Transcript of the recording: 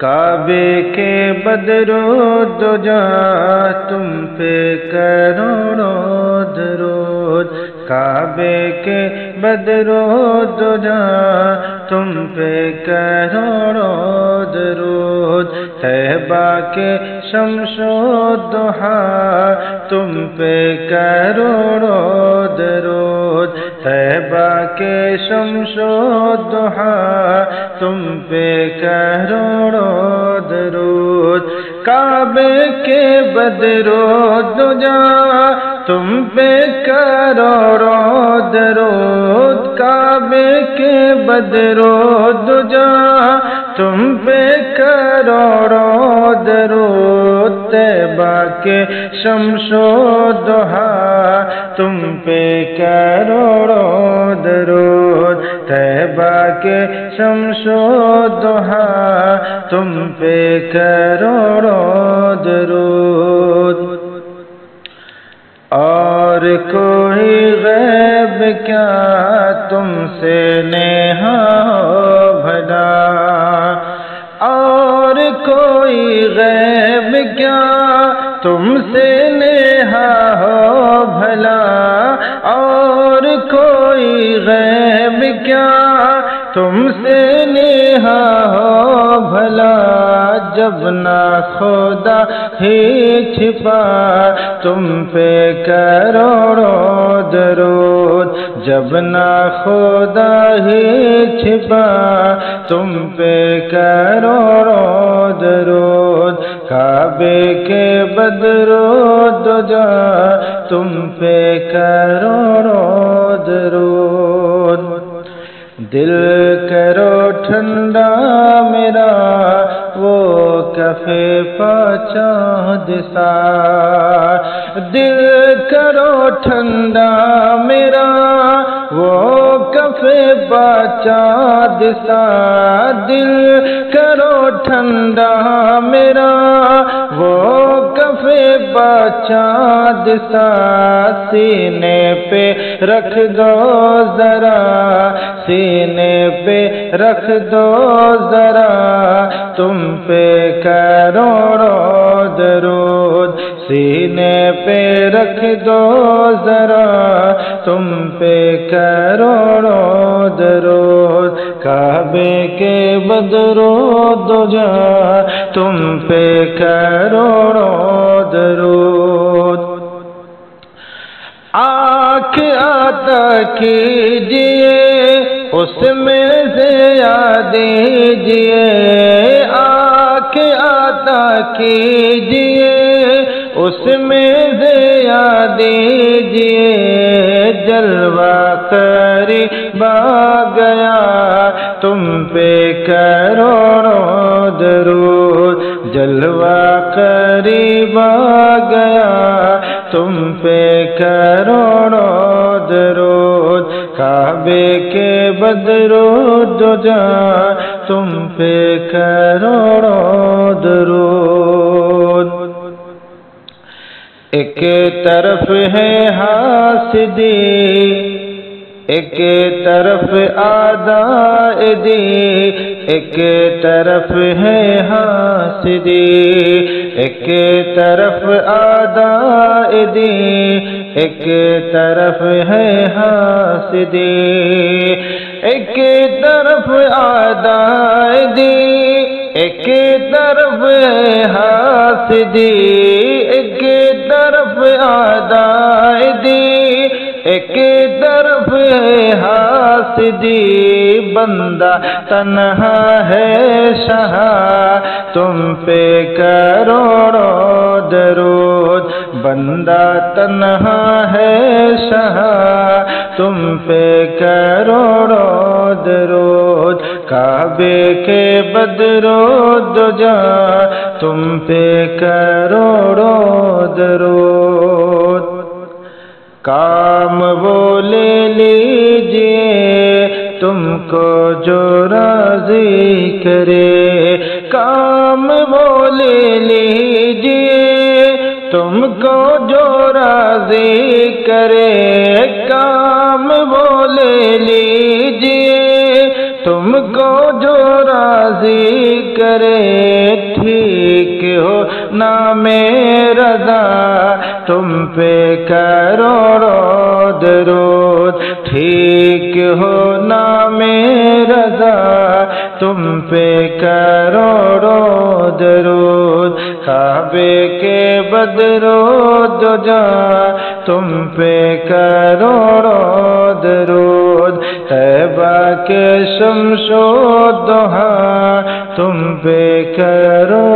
کعبے کے بدرود دجا تم پہ کروڑوں درود، کعبے کے بدرود دجا تم پہ کروڑوں درود، طیبہ کے شمس و ضحیٰ تم پہ کروڑوں درود، طیبہ کے شمس و ضحیٰ تم پہ کروڑوں درود، کعبے کے بدرود دجا تم پہ کروڑوں درود، کعبے کے بدرود دجا تم پہ کروڑوں درود، طیبہ کے شمس و ضحیٰ تم پہ کروڑوں درود، طیبہ کے شمس و ضحیٰ تم پہ کروڑوں درود۔ اور کوئی غیب کیا تم سے نیہا ہو بھلا، اور کوئی غیب کیا تم سے نیہا ہو بھلا، اور کوئی غیب کیا تم سے نیہا ہو بھلا، جب نہ خدا ہی چھپا تم پہ کروڑوں درود، جب نہ خدا ہی چھپا تم پہ کروڑوں درود، کعبے کے بدرود دجا تم پہ کروڑوں درود، دل کرو ٹھنڈا میرا وہ کفے پا چاند سا، دل کرو ٹھنڈا میرا وہ کفے پا چاند سا، دل کرو ٹھنڈا میرا وہ کفے پا چاند سا، سینے پہ رکھ دو ذرا، سینے پہ رکھ دو ذرا تم پہ کروڑوں درود، سینے پہ رکھ دو ذرا تم پہ کروڑوں درود، کعبے کے بدرود دجا تم پہ کروڑوں درود، آنکھ عطا کیجئے اس میں سے یاد دیجئے، آنکھ عطا کیجئے اس میں سے یاد دیجئے، جلوہ قریب آ گیا تم پہ کروڑوں درود، جلوہ قریب آ گیا تم پہ کروڑوں درود، کعبے کے بدرود دجا تم پہ کروڑوں درود، ایک طرف ہے حاسدی ایک طرف اعداء دی، ایک طرف ہے حاسدی ایک طرف اعداء دی، ایک طرف ہے حاسدی، ایک طرف اعداء دی، ایک طرف ہے حاسدی، ایک طرف اعداء دی، ایک طرف ہے حاسدی، بندہ تنہا ہے شاہ تم پہ کروڑوں درود، بندہ تنہا ہے شاہ تم پہ کروڑوں درود، کعبے کے بدرود دجا تم پہ کروڑوں درود، کام وہ لے لیجئے تم کو جو راضی کرے، کام وہ لے لیجئے تم کو جو راضی کرے، کام وہ لے لیجئے تم کو جو راضی کرے ٹھیک ہو نام رضا تم پہ کروڑوں درود ٹھیک ہو نام رضا تم پہ کروڑوں درود کعبے کے بدرو دجا تم پہ کروڑوں درود طیبہ کے شمس و ضحیٰ تم پہ کروڑوں